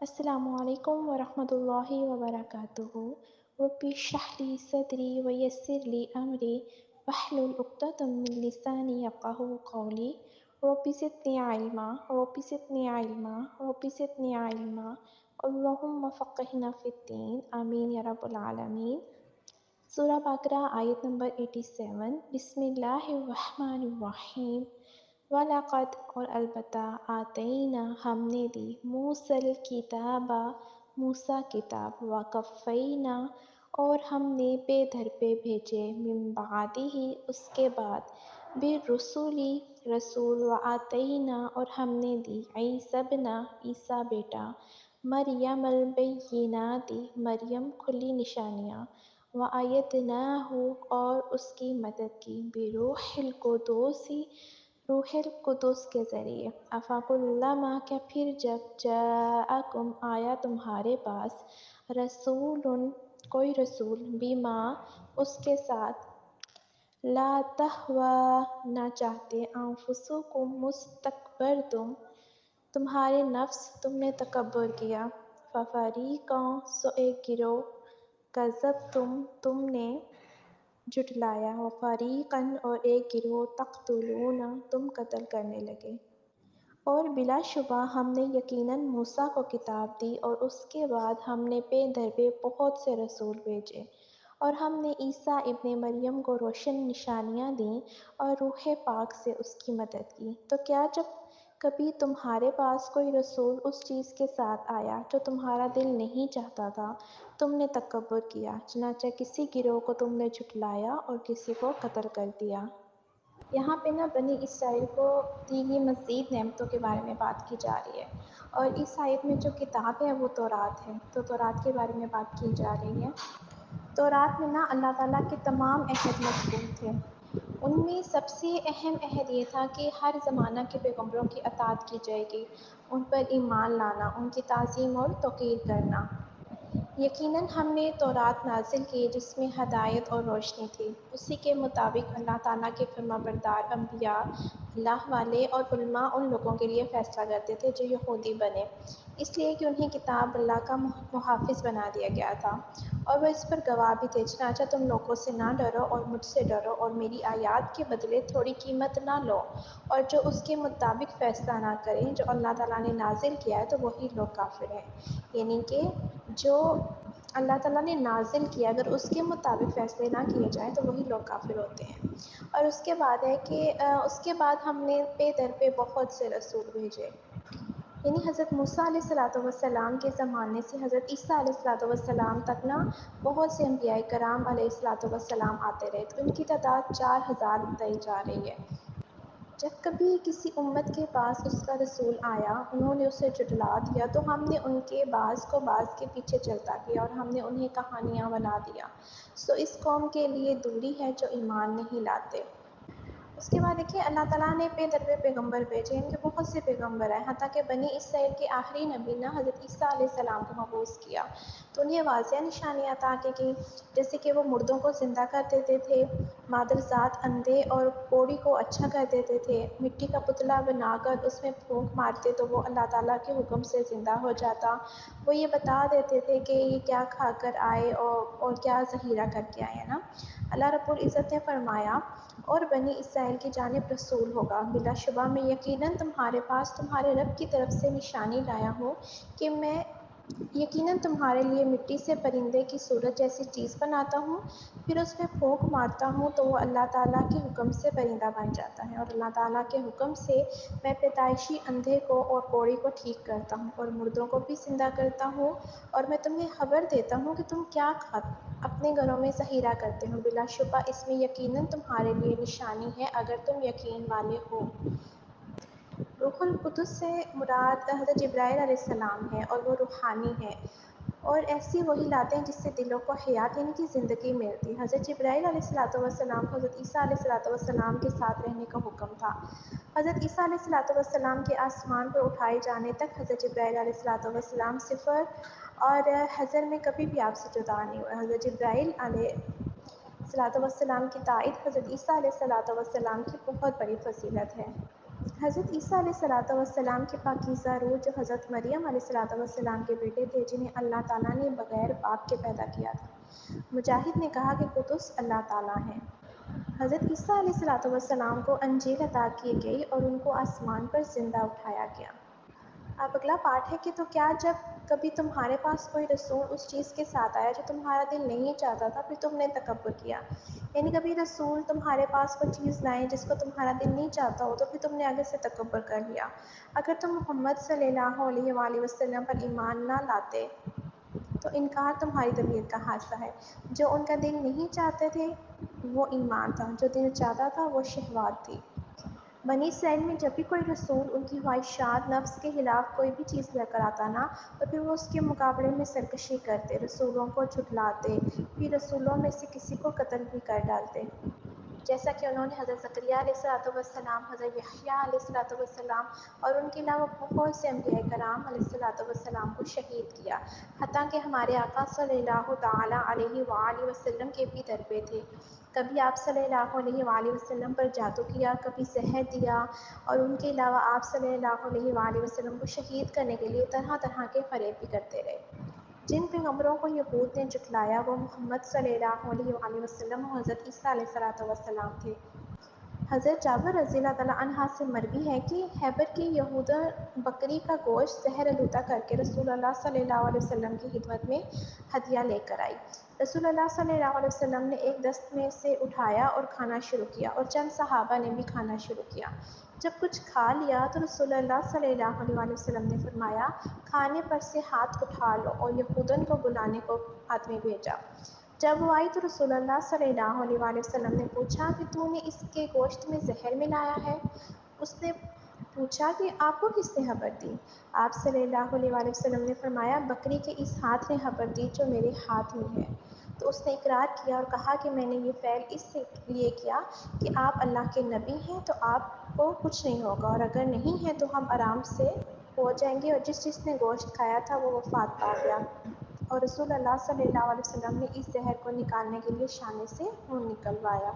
السلام علیکم ورحمۃ اللہ وبرکاتہ۔ رب اشرح لی صدری ویسر لی امری واحلل عقدۃ من لسانی یفقہوا قولی۔ رب زدنی علما رب زدنی علما رب زدنی علما اللہم فقہنا فی الدین، آمین یا رب العالمین۔ سورہ بقرہ آیت نمبر 87۔ بسم اللہ الرحمن الرحیم۔ وَلَقَدْ اور البتہ آتَيْنَا ہم نے دی موسیٰ الکتاب موسیٰ کتاب وَقَفَّیْنَا اور ہم نے پے در پہ بھیجے من بعدہ اس کے بعد بالرسل رسول وآتَيْنَا اور ہم نے دی عیسی ابن عیسیٰ بیٹا مریم البینات مریم کھلی نشانیاں وَأَیَّدْنَاہُ اور اس کی مدد کی بروح القدس روح القدس کے ذریعے افکلما کیا پھر جب جاءکم آیا تمہارے پاس رسول کوئی رسول بما اس کے ساتھ لا تہوی نہ چاہتے انفسکم مستکبرتم تمہارے نفس تم نے تکبر کیا ففریقا سو ایک گروہ کذبتم تم نے جھٹلایا وفریقاً اور ایک گروہ تقتلون تم قتل کرنے لگے۔ اور بلا شبہ ہم نے یقیناً موسیٰ کو کتاب دی اور اس کے بعد ہم نے پے در پہ بہت سے رسول بھیجے اور ہم نے عیسیٰ ابن مریم کو روشن نشانیاں دیں اور روح پاک سے اس کی مدد کی۔ تو کیا جب کبھی تمہارے پاس کوئی رسول اس چیز کے ساتھ آیا جو تمہارا دل نہیں چاہتا تھا تم نے تکبر کیا، چنانچہ کسی گروہ کو تم نے جھٹلایا اور کسی کو قتل کر دیا۔ یہاں پہ بنی اسرائیل کو دی گئی مزید نعمتوں کے بارے میں بات کی جا رہی ہے، اور اس آیت میں جو کتاب ہے وہ تورات ہے، تو تورات کے بارے میں بات کی جا رہی ہے۔ تورات میں اللہ تعالیٰ کے تمام عہد مذکور تھے۔ ان میں سب سے اہم عہد یہ تھا کہ ہر زمانہ کے پیغمبروں کی اطاعت کی جائے گی، ان پر ایمان لانا، ان کی تعظیم اور توقیر کرنا۔ یقیناً ہم نے تورات نازل کی جس میں ہدایت اور روشنی تھی، اسی کے مطابق اللہ تعالیٰ کے فرما بردار انبیاء، اللہ والے اور علماء ان لوگوں کے لیے فیصلہ کرتے تھے جو یہودی بنے، اس لیے کہ انہیں کتاب اللہ کا محافظ بنا دیا گیا تھا اور وہ اس پر گواہ بھی تھے۔ چنانچہ تم لوگوں سے نہ ڈرو اور مجھ سے ڈرو اور میری آیات کے بدلے تھوڑی قیمت نہ لو، اور جو اس کے مطابق فیصلہ نہ کریں جو اللہ تعالیٰ نے نازل کیا ہے تو وہی لوگ کافر ہیں۔ یعنی کہ جو اللہ تعالیٰ نے نازل کیا اگر اس کے مطابق فیصلے نہ کیے جائیں تو وہی لوگ کافر ہوتے ہیں۔ اور اس کے بعد ہے کہ اس کے بعد ہم نے پے در پہ بہت سے رسول بھیجے، یعنی حضرت موسیٰ علیہ الصلوۃ والسلام کے زمانے سے حضرت عیسیٰ علیہ الصلوۃ والسلام تک بہت سے انبیاء کرام علیہ الصلوۃ والسلام آتے رہے، تو ان کی تعداد 4000 بتائی جا رہی ہے۔ جب کبھی کسی امت کے پاس اس کا رسول آیا انہوں نے اسے جھٹلا دیا تو ہم نے ان کے بعض کو بعض کے پیچھے چلتا کیا اور ہم نے انہیں کہانیاں بنا دیا، سو اس قوم کے لیے دوری ہے جو ایمان نہیں لاتے۔ اس کے بعد دیکھیے اللہ تعالیٰ نے پے در پہ پیغمبر بھیجے، ان کے بہت سے پیغمبر آئے، حتیٰ کہ بنی اسرائیل کے آخری نبی حضرت عیسیٰ علیہ السلام کو مبعوث کیا تو انہیں واضح نشانیاں عطا کی، جیسے کہ وہ مردوں کو زندہ کر دیتے تھے، مادرزاد اندھے اور کوڑی کو اچھا کر دیتے تھے، مٹی کا پتلا بنا کر اس میں پھونک مارتے تو وہ اللہ تعالیٰ کے حکم سے زندہ ہو جاتا، وہ یہ بتا دیتے تھے کہ یہ کیا کھا کر آئے اور کیا ذخیرہ کر کے آئے نا۔ اللہ رب العزت نے فرمایا اور بنی اسرائیل کی جانب رسول ہوگا، بلا شبہ میں یقیناً تمہارے پاس تمہارے رب کی طرف سے نشانی لایا ہوں کہ میں یقیناً تمہارے لیے مٹی سے پرندے کی صورت جیسی چیز بناتا ہوں، پھر اس میں پھونک مارتا ہوں تو وہ اللہ تعالیٰ کے حکم سے پرندہ بن جاتا ہے، اور اللہ تعالیٰ کے حکم سے میں پیدائشی اندھے کو اور کوڑی کو ٹھیک کرتا ہوں اور مردوں کو بھی زندہ کرتا ہوں، اور میں تمہیں خبر دیتا ہوں کہ تم کیا اپنے گھروں میں ذخیرہ کرتے ہو، بلا شبہ اس میں یقیناً تمہارے لیے نشانی ہے اگر تم یقین والے ہو۔ روح القدس سے مراد حضرت جبرائیل علیہ السلام ہے اور وہ روحانی ہے، اور ایسی وحی لاتے ہیں جس سے دلوں کو حیات یعنی کہ زندگی ملتی۔ حضرت جبرائیل علیہ الصلوۃ والسلام کو حضرت عیسیٰ علیہ الصلوۃ والسلام کے ساتھ رہنے کا حکم تھا۔ حضرت عیسیٰ علیہ الصلوۃ والسلام کے آسمان پر اٹھائے جانے تک حضرت جبرائیل علیہ الصلوۃ والسلام صفر اور حضر میں کبھی بھی آپ سے جدا نہیں ہوئے۔ حضرت جبرائیل علیہ الصلوۃ والسلام کی تائید حضرت عیسیٰ علیہ الصلوۃ والسلام کی بہت بڑی فضیلت ہے۔ حضرت عیسیٰ علیہ الصلوۃ والسلام کے پاکیزہ روح جو حضرت مریم علیہ الصلوۃ والسلام کے بیٹے تھے، جنہیں اللہ تعالیٰ نے بغیر باپ کے پیدا کیا تھا۔ مجاہد نے کہا کہ قدس اللہ تعالیٰ ہیں۔ حضرت عیسیٰ علیہ الصلوۃ والسلام کو انجیل عطا کی گئی اور ان کو آسمان پر زندہ اٹھایا گیا۔ اب اگلا پارٹ ہے کہ تو کیا جب کبھی تمہارے پاس کوئی رسول اس چیز کے ساتھ آیا جو تمہارا دل نہیں چاہتا تھا، پھر تم نے تکبر کیا؟ یعنی کبھی رسول تمہارے پاس کوئی چیز لائیں جس کو تمہارا دل نہیں چاہتا ہو، تو پھر تم نے آگے سے تکبر کر لیا۔ اگر تم محمد صلی اللہ علیہ وآلہ وسلم پر ایمان نہ لاتے تو انکار تمہاری طبیعت کا حادثہ ہے۔ جو ان کا دل نہیں چاہتے تھے وہ ایمان تھا، جو دل چاہتا تھا وہ شہوات تھی۔ بنی اسرائیل میں جب بھی کوئی رسول ان کی خواہشات نفس کے خلاف کوئی بھی چیز لے کر آتا نا، تو پھر وہ اس کے مقابلے میں سرکشی کرتے، رسولوں کو جھٹلاتے، پھر رسولوں میں سے کسی کو قتل بھی کر ڈالتے، جیسا کہ انہوں نے حضرت زکریا علیہ الصلوۃ والسلام، حضرت یحییٰ علیہ الصلوۃ والسلام اور ان کے علاوہ بہت سے انبیاء کرام علیہ الصلوۃ والسلام کو شہید کیا، حتیٰ کہ ہمارے آقا صلی اللہ تعالیٰ علیہ وآلہ وسلم کے بھی در پہ تھے۔ کبھی آپ صلی اللہ علیہ وآلہ وسلم پر جادو کیا، کبھی زہر دیا، اور ان کے علاوہ آپ صلی اللہ علیہ وآلہ وسلم کو شہید کرنے کے لیے طرح طرح کے فریب بھی کرتے رہے۔ جن پیغمبروں کو یہود نے جھٹلایا وہ محمد صلی اللہ علیہ وآلہ وسلم اور حضرت عیسیٰ علیہ الصلوۃ والسلام تھے۔ حضرت جابر رضی اللہ تعالیٰ عنہ سے مروی ہے کہ خیبر کی یہودہ بکری کا گوشت زہر آلودہ کر کے رسول اللہ صلی اللہ علیہ وسلم کی خدمت میں ہدیہ لے کر آئی۔ رسول اللہ صلی اللہ علیہ وسلم نے ایک دست میں سے اٹھایا اور کھانا شروع کیا، اور چند صحابہ نے بھی کھانا شروع کیا۔ جب کچھ کھا لیا تو رسول اللہ صلی اللہ علیہ وآلہ وسلم نے فرمایا، کھانے پر سے ہاتھ اٹھا لو، اور یہودن کو بلانے کو آدمی بھیجا۔ جب وہ آئی تو رسول اللہ صلی اللہ علیہ وآلہ وسلم نے پوچھا کہ تو نے اس کے گوشت میں زہر ملایا ہے؟ اس نے پوچھا کہ آپ کو کس نے خبر دی؟ آپ صلی اللہ علیہ وآلہ وسلم نے فرمایا، بکری کے اس ہاتھ نے خبر دی جو میرے ہاتھ میں ہے۔ تو اس نے اقرار کیا اور کہا کہ میں نے یہ فعل اس لیے کیا کہ آپ اللہ کے نبی ہیں تو آپ کو کچھ نہیں ہوگا، اور اگر نہیں ہے تو ہم آرام سے ہو جائیں گے۔ اور جس نے گوشت کھایا تھا وہ وفات پا گیا، اور رسول اللہ صلی اللہ علیہ وسلم نے اس زہر کو نکالنے کے لیے شانے سے خون نکلوایا۔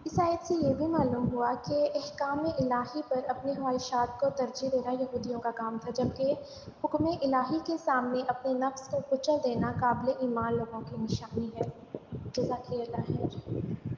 اس آیت سے یہ بھی معلوم ہوا کہ احکام الہی پر اپنی خواہشات کو ترجیح دینا یہودیوں کا کام تھا، جبکہ حکم الہی کے سامنے اپنے نفس کو کچل دینا قابل ایمان لوگوں کی نشانی ہے۔ جزاک اللہ خیر۔